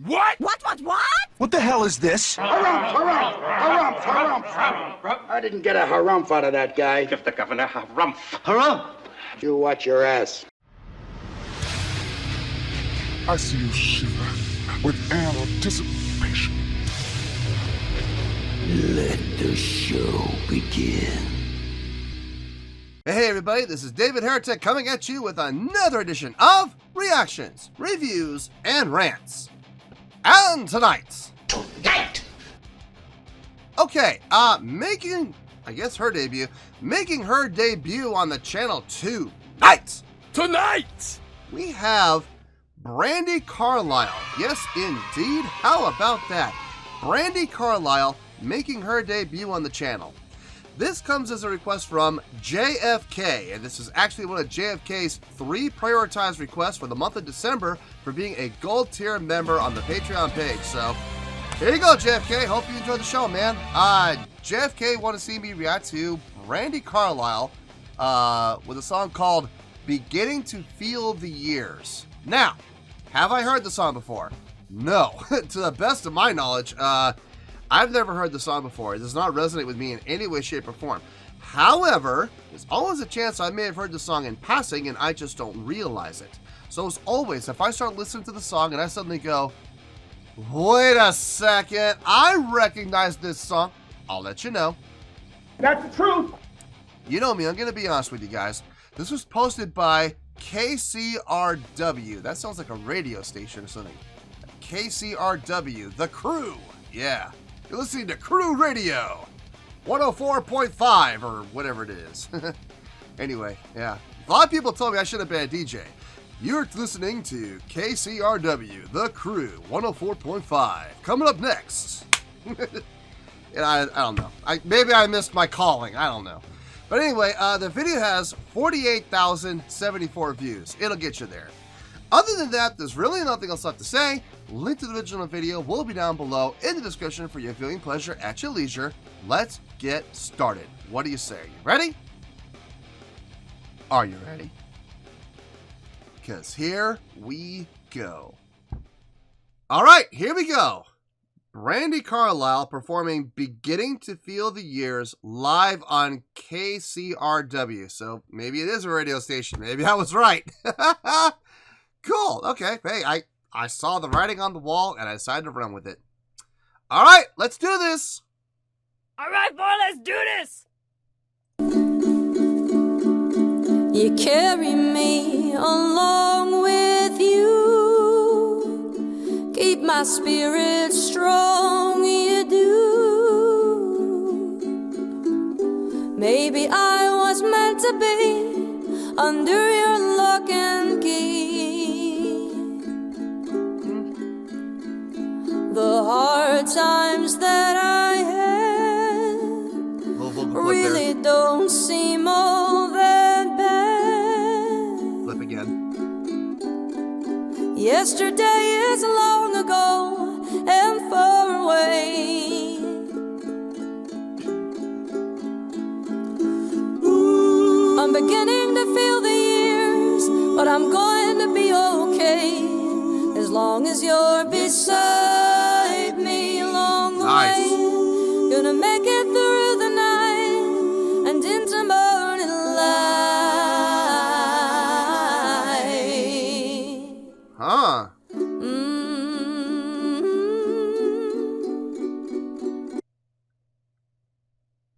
What? What? What the hell is this? Harumph. I didn't get a harumph out of that guy. Give the governor harumph. Harumph! You watch your ass. I see you shiver with anticipation. Let the show begin. Hey everybody, this is David Heretic coming at you with another edition of Reactions, Reviews, and Rants. And tonight. Okay, making her debut on the channel tonight, we have Brandi Carlile. Yes, indeed. How about that? Brandi Carlile making her debut on the channel. This comes as a request from JFK, and this is actually one of JFK's 3 prioritized requests for the month of December for being a gold tier member on the Patreon page. So, here you go, JFK. Hope you enjoyed the show, man. JFK want to see me react to Brandi Carlile with a song called Beginning to Feel the Years. Now, have I heard the song before? No. To the best of my knowledge, I've never heard the song before. It does not resonate with me in any way, shape, or form. However, there's always a chance I may have heard the song in passing and I just don't realize it. So as always, if I start listening to the song and I suddenly go, wait a second, I recognize this song, I'll let you know. That's the truth. You know me, I'm going to be honest with you guys. This was posted by KCRW. That sounds like a radio station or something. KCRW, The Crew. Yeah. You're listening to Crew Radio 104.5 or whatever it is. Anyway, yeah. A lot of people told me I should have been a DJ. You're listening to KCRW, The Crew 104.5. Coming up next. And I don't know. Maybe I missed my calling. I don't know. But anyway, the video has 48,074 views. It'll get you there. Other than that, there's really nothing else left to say. Link to the original video will be down below in the description for your viewing pleasure at your leisure. Let's get started. What do you say? You ready? Are you ready? Because here we go. All right, here we go. Brandi Carlile performing Beginning to Feel the Years live on KCRW. So maybe it is a radio station. Maybe I was right. Cool. Okay. Hey, I saw the writing on the wall and I decided to run with it. All right, let's do this. All right, boy, let's do this. You carry me along with you. Keep my spirit strong, you do. Maybe I was meant to be under your lock and key. The hard times that I had really don't seem all that bad. Flip again. Yesterday is long ago and far away. I'm beginning to feel the years, but I'm going to be okay as long as you're beside me along the way. Gonna make it through the night and into morning light. Huh.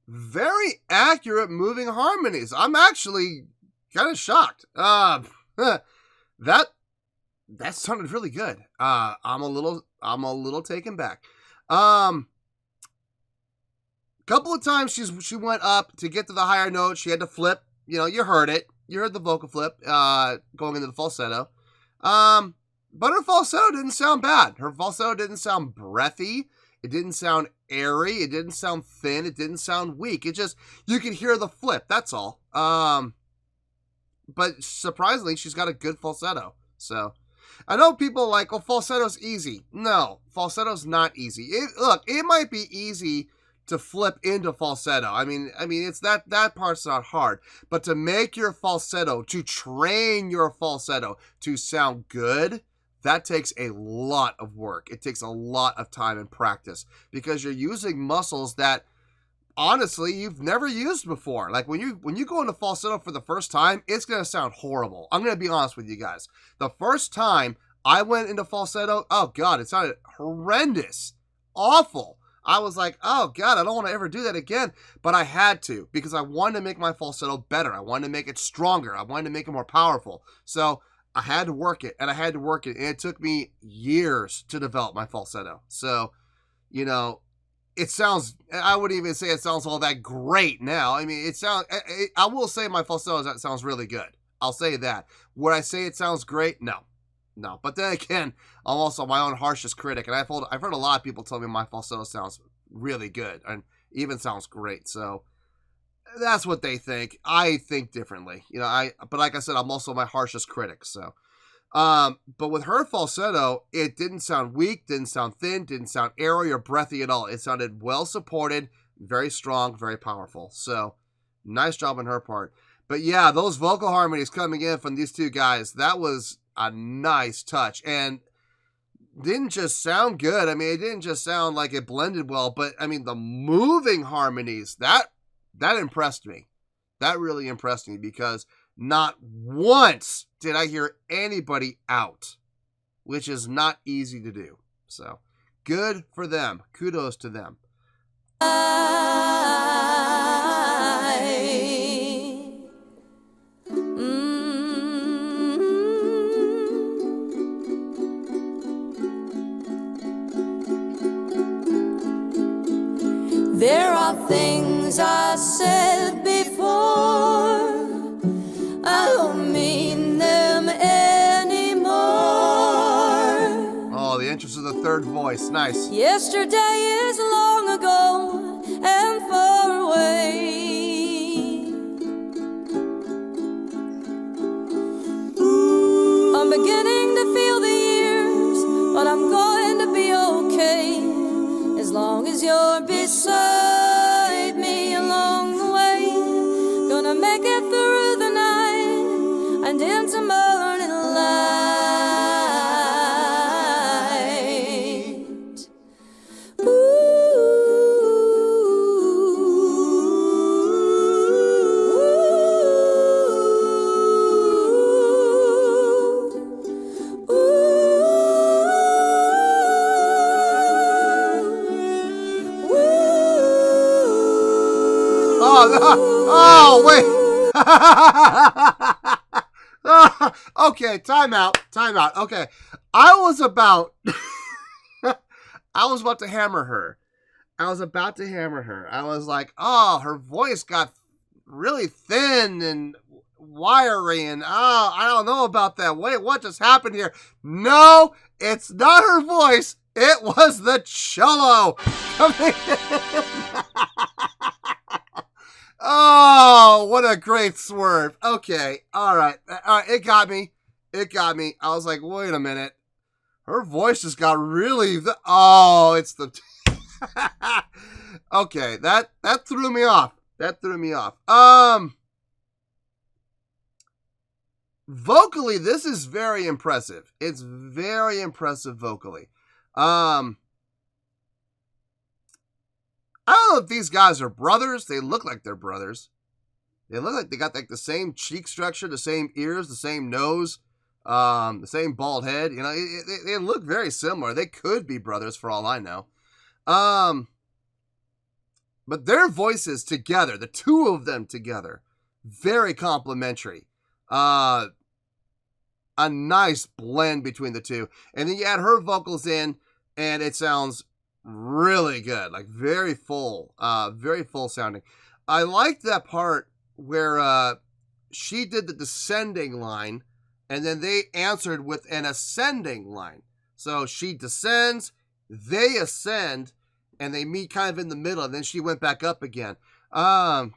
Very accurate moving harmonies. I'm actually kind of shocked. That sounded really good. I'm a little taken back. Couple of times she went up to get to the higher note. She had to flip. You know, you heard it. You heard the vocal flip going into the falsetto. But her falsetto didn't sound bad. Her falsetto didn't sound breathy. It didn't sound airy. It didn't sound thin. It didn't sound weak. It just, you could hear the flip. That's all. But surprisingly, she's got a good falsetto. So, I know people are like, oh, falsetto's easy. No, falsetto's not easy. Look, it might be easy to flip into falsetto. I mean, it's that part's not hard. But to make your falsetto, to train your falsetto to sound good, that takes a lot of work. It takes a lot of time and practice because you're using muscles that honestly you've never used before. Like when you go into falsetto for the first time, it's going to sound horrible. I'm going to be honest with you guys. The first time I went into falsetto, oh God, it sounded horrendous, awful. I was like, oh God, I don't want to ever do that again. But I had to because I wanted to make my falsetto better. I wanted to make it stronger. I wanted to make it more powerful. So I had to work it, and I had to work it. And it took me years to develop my falsetto. So, you know, it sounds, I wouldn't even say it sounds all that great now. I mean, I will say my falsetto sounds really good. I'll say that. Would I say it sounds great? No. But then again, I'm also my own harshest critic. And I've heard a lot of people tell me my falsetto sounds really good and even sounds great. So that's what they think. I think differently. You know, but like I said, I'm also my harshest critic. So, but with her falsetto, it didn't sound weak, didn't sound thin, didn't sound airy or breathy at all. It sounded well supported, very strong, very powerful. So nice job on her part. But yeah, those vocal harmonies coming in from these two guys, that was a nice touch and didn't just sound good. I mean, it didn't just sound like it blended well, but I mean, the moving harmonies, that impressed me. That really impressed me because not once did I hear anybody out, which is not easy to do. So good for them. Kudos to them. There are things I said before, I don't mean them anymore. Oh, the entrance of the third voice. Nice. Yesterday is long ago and far away. I'm beginning to feel the years, but I'm going to be okay as long as you're beside me along the way. Gonna make it through the night and into morning light. Oh, wait. Okay, time out. Okay. I was about to hammer her. I was like, oh, her voice got really thin and wiry and oh, I don't know about that. Wait, what just happened here? No, it's not her voice. It was the cello coming in. Oh, what a great swerve. Okay. All right. It got me. I was like, wait a minute. Her voice just got really, it's the, okay. That threw me off. Vocally, this is very impressive. It's very impressive vocally. I don't know if these guys are brothers. They look like they're brothers. They look like they got like the same cheek structure, the same ears, the same nose, the same bald head. You know, they look very similar. They could be brothers for all I know. But their voices together, the two of them together, very complimentary. A nice blend between the two. And then you add her vocals in, and it sounds really good, like very full sounding. I liked that part where she did the descending line and then they answered with an ascending line. So she descends, they ascend, and they meet kind of in the middle, and then she went back up again. That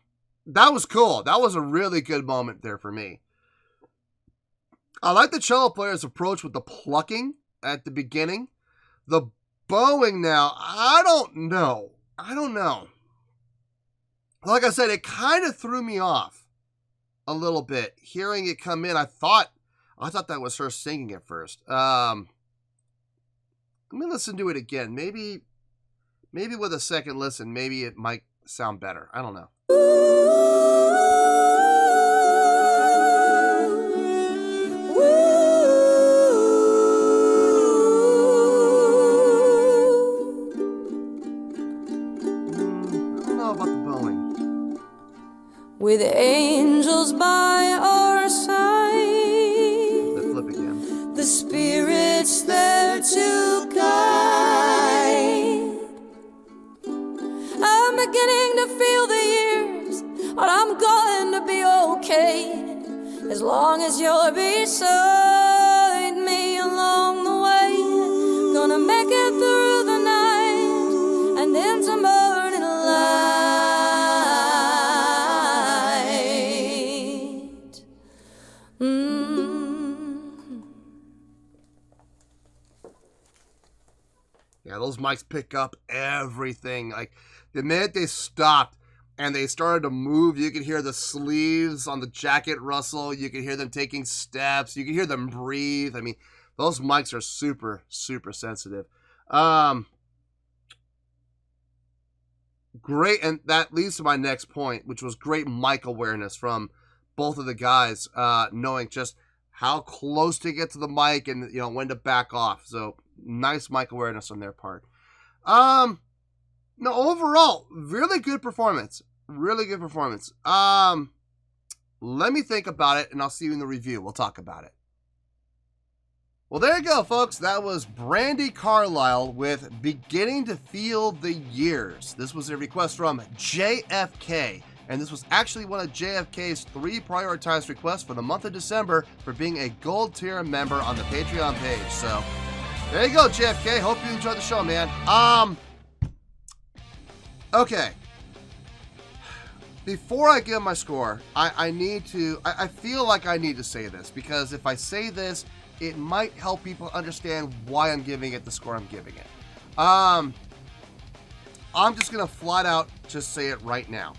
was cool. That was a really good moment there for me. I like the cello player's approach with the plucking at the beginning. The bowing now, I don't know. Like I said, it kind of threw me off a little bit. Hearing it come in, I thought that was her singing at first. Let me listen to it again. Maybe with a second listen, maybe it might sound better. I don't know. I don't know about the bowing. With angels by our side, Let's flip again. the Spirit's there to guide. I'm beginning to feel the years, but I'm going to be okay as long as you're beside me along the way. Gonna make it through the night and into morning light. Yeah, those mics pick up everything. Like, the minute they stopped and they started to move, you could hear the sleeves on the jacket rustle. You could hear them taking steps. You could hear them breathe. I mean, those mics are super, super sensitive. Great, and that leads to my next point, which was great mic awareness from both of the guys, knowing just how close to get to the mic and, when to back off. So, nice mic awareness on their part. No, overall, really good performance. Really good performance. Let me think about it, and I'll see you in the review. We'll talk about it. Well, there you go, folks. That was Brandi Carlile with Beginning to Feel the Years. This was a request from JFK, and this was actually one of JFK's 3 prioritized requests for the month of December for being a gold tier member on the Patreon page. So, there you go, JFK. Hope you enjoyed the show, man. Okay. Before I give my score, I feel like I need to say this, because if I say this, it might help people understand why I'm giving it the score I'm giving it. I'm just going to flat out just say it right now.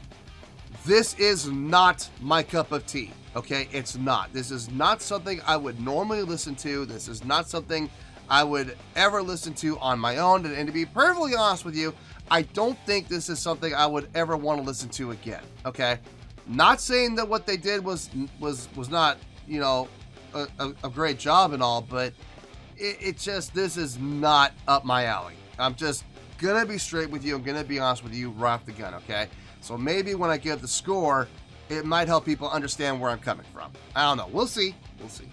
This is not my cup of tea, okay? It's not. This is not something I would normally listen to. This is not something I would ever listen to on my own. And to be perfectly honest with you, I don't think this is something I would ever want to listen to again, okay? Not saying that what they did was not, a great job and all, but it just, this is not up my alley. I'm just gonna be straight with you. I'm gonna be honest with you right off the gun, okay? So maybe when I give the score, it might help people understand where I'm coming from. I don't know. We'll see. We'll see.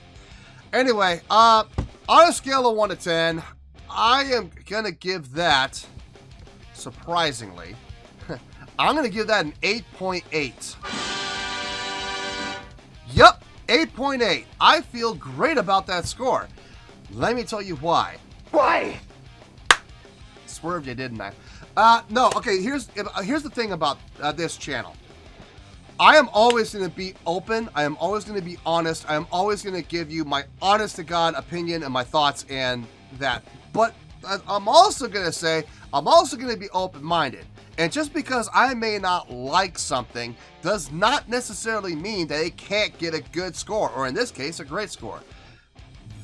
Anyway, on a scale of 1 to 10, I am gonna give that, surprisingly, I'm gonna give that an 8.8. Yup. 8.8. I feel great about that score. Let me tell you why. Why? Swerved you, didn't I? No, okay, here's the thing about this channel. I am always going to be open. I am always going to be honest. I am always going to give you my honest-to-God opinion and my thoughts and that. But I'm also going to say, I'm also going to be open-minded. And just because I may not like something does not necessarily mean that it can't get a good score, or in this case, a great score.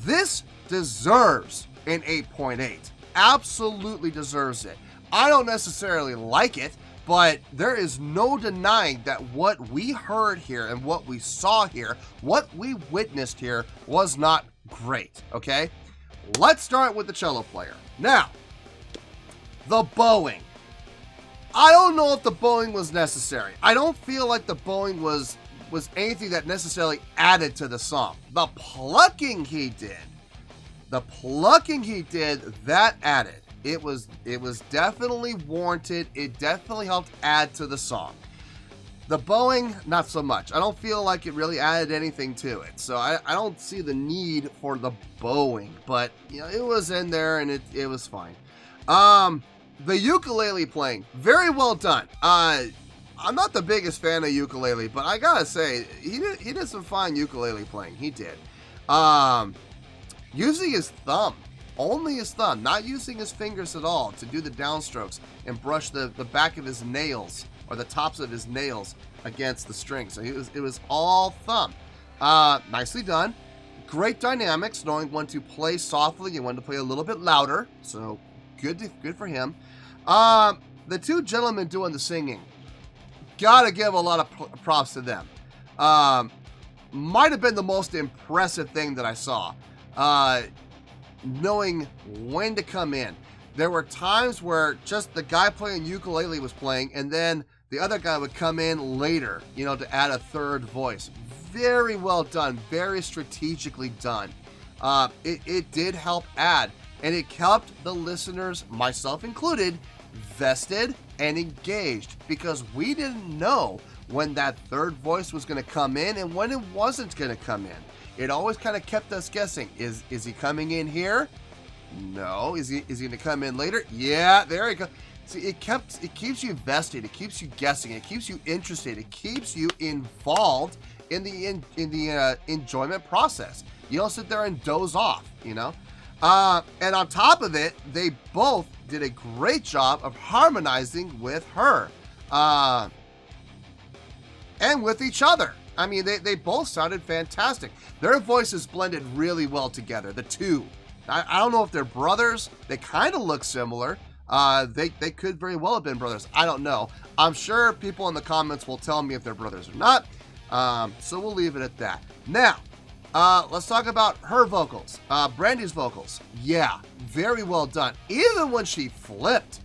This deserves an 8.8. Absolutely deserves it. I don't necessarily like it, but there is no denying that what we heard here and what we saw here, what we witnessed here, was not great, okay? Let's start with the cello player. Now, the bowing. I don't know if the bowing was necessary. I don't feel like the bowing was anything that necessarily added to the song. The plucking he did, that added. It was definitely warranted. It definitely helped add to the song. The bowing, not so much. I don't feel like it really added anything to it. So I don't see the need for the bowing, but it was in there and it was fine. The ukulele playing, very well done. I'm not the biggest fan of ukulele, but I gotta say, he did some fine ukulele playing. He did. Using his thumb, only his thumb, not using his fingers at all to do the downstrokes and brush the back of his nails or the tops of his nails against the strings. So it was all thumb. Nicely done. Great dynamics, knowing when to play softly and when to play a little bit louder. So good for him. The two gentlemen doing the singing, gotta give a lot of props to them. Might have been the most impressive thing that I saw. Knowing when to come in. There were times where just the guy playing ukulele was playing, and then the other guy would come in later, to add a third voice. Very well done, very strategically done. It did help add, and it kept the listeners, myself included, vested and engaged, because we didn't know when that third voice was going to come in and when it wasn't going to come in. It always kind of kept us guessing. Is he coming in here? No. Is he going to come in later? Yeah, there he goes. See, it keeps you vested. It keeps you guessing. It keeps you interested. It keeps you involved in the enjoyment process. You don't sit there and doze off, And on top of it, they both did a great job of harmonizing with her, and with each other. I mean, they both sounded fantastic. Their voices blended really well together, the two. I don't know if they're brothers. They kind of look similar. They could very well have been brothers. I don't know. I'm sure people in the comments will tell me if they're brothers or not. So we'll leave it at that. Now, let's talk about her vocals. Brandi's vocals. Yeah, very well done. Even when she flipped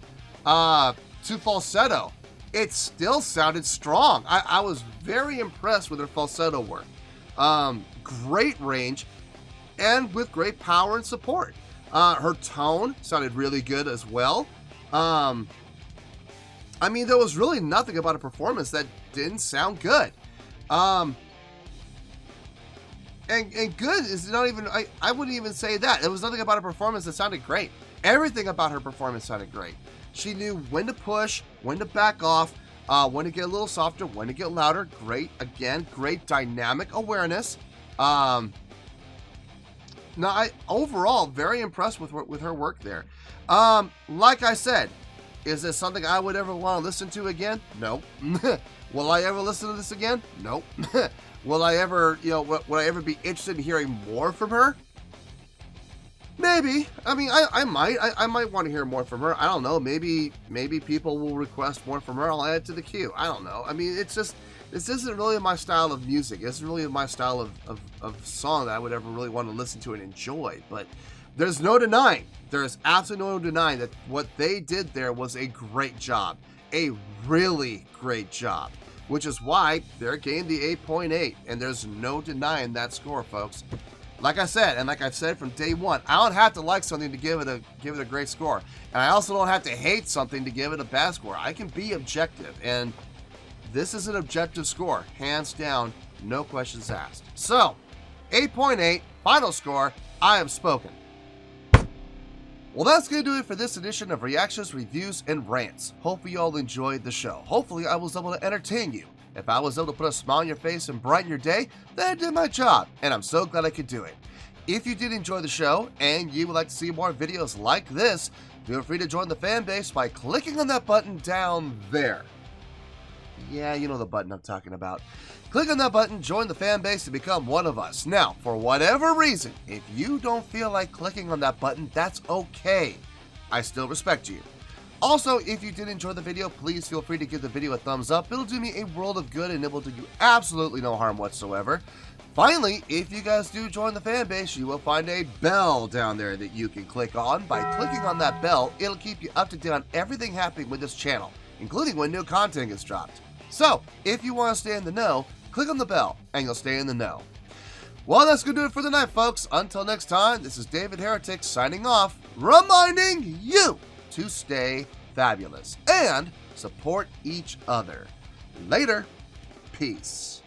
to falsetto, it still sounded strong. I was very impressed with her falsetto work. Great range and with great power and support. Her tone sounded really good as well. I mean, there was really nothing about a performance that didn't sound good. And good is not even, I wouldn't even say that. There was nothing about her performance that sounded great. Everything about her performance sounded great. She knew when to push, when to back off, when to get a little softer, when to get louder. Great, again, great dynamic awareness. Overall, very impressed with her work there. Like I said, is this something I would ever want to listen to again? No. Will I ever listen to this again? Nope. Will I ever, would I ever be interested in hearing more from her? Maybe. I mean, I might want to hear more from her. I don't know. Maybe people will request more from her. I'll add it to the queue. I don't know. I mean, it's just, this isn't really my style of music. It's really my style of song that I would ever really want to listen to and enjoy. But there's no denying, there's absolutely no denying that what they did there was a great job. A really great job. Which is why they're getting the 8.8. And there's no denying that score, folks. Like I said, and like I've said from day one, I don't have to like something to give it a great score. And I also don't have to hate something to give it a bad score. I can be objective, and this is an objective score, hands down, no questions asked. So, 8.8, final score, I have spoken. Well, that's going to do it for this edition of Reactions, Reviews, and Rants. Hopefully you all enjoyed the show. Hopefully I was able to entertain you. If I was able to put a smile on your face and brighten your day, then I did my job, and I'm so glad I could do it. If you did enjoy the show, and you would like to see more videos like this, feel free to join the fan base by clicking on that button down there. Yeah, you know the button I'm talking about. Click on that button, join the fan base, to become one of us. Now, for whatever reason, if you don't feel like clicking on that button, that's okay. I still respect you. Also, if you did enjoy the video, please feel free to give the video a thumbs up. It'll do me a world of good, and it will do you absolutely no harm whatsoever. Finally, if you guys do join the fan base, you will find a bell down there that you can click on. By clicking on that bell, it'll keep you up to date on everything happening with this channel, including when new content gets dropped. So, if you want to stay in the know, click on the bell, and you'll stay in the know. Well, that's going to do it for the night, folks. Until next time, this is David Heretic signing off, reminding you to stay fabulous and support each other. Later. Peace.